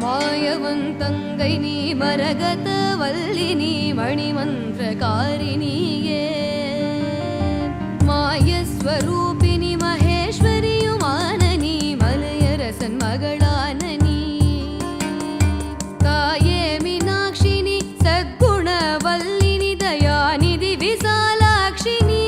மாயவன் தங்கை நீ மரகத வல்லி நீ மணிமந்திரகாரிணியே மாயஸ்வரூபிணி மகேஸ்வரியுமான நீ மலையரசன் மகளான நீ தாயே மீனாட்சினி சத்குண வல்லினி தயாநிதி விசாலாட்சினி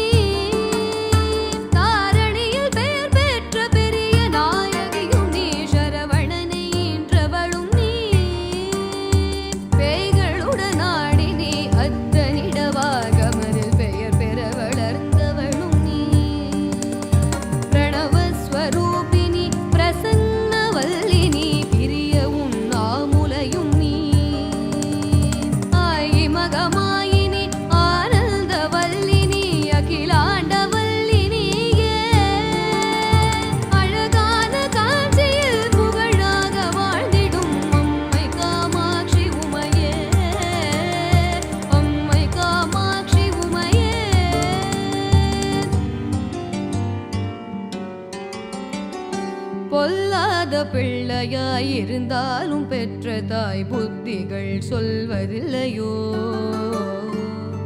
பொல்லாத பிள்ளையாயிருந்தாலும் பெற்ற தாய் புத்திகள் சொல்வதில்லையோ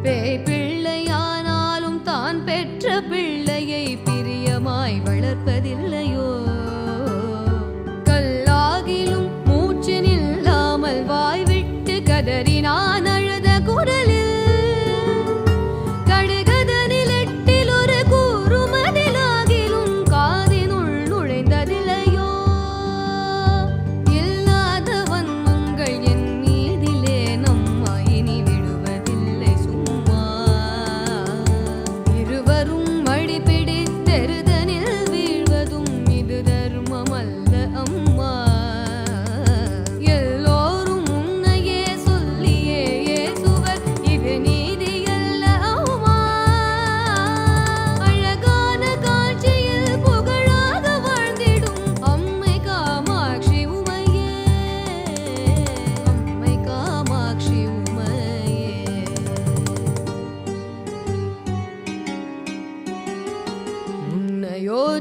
பேய் பிள்ளையானாலும் தான் பெற்ற பிள்ளையை பிரியமாய் வளர்ப்பதில்லையோ கல்லாகிலும் மூச்சு நில்லாமல் வாய்விட்டு கதறினான் அழுத குரலில்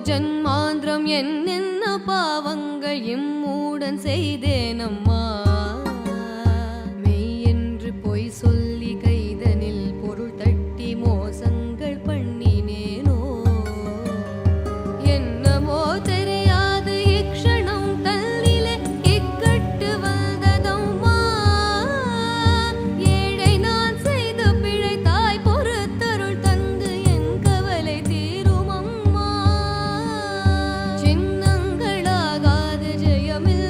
ஜன்மாந்திரம் என்னென்ன பாவங்கள் இம்மூடன் செய்தேனம்மா மெய் என்று பொய் சொல்லி கைதனில் பொருள் தட்டி மோசங்கள் பண்ணினேனோ என்னமோ தெரியாது இக்ஷணம் தள்ளிலே இக்கட்டு வந்ததம்மா ஏழை நான் செய்த பிழை தாய் பொறுத்தருள் தந்து என் கவலை தீரும் சின்னங்களாகாது ஜெயமில்லை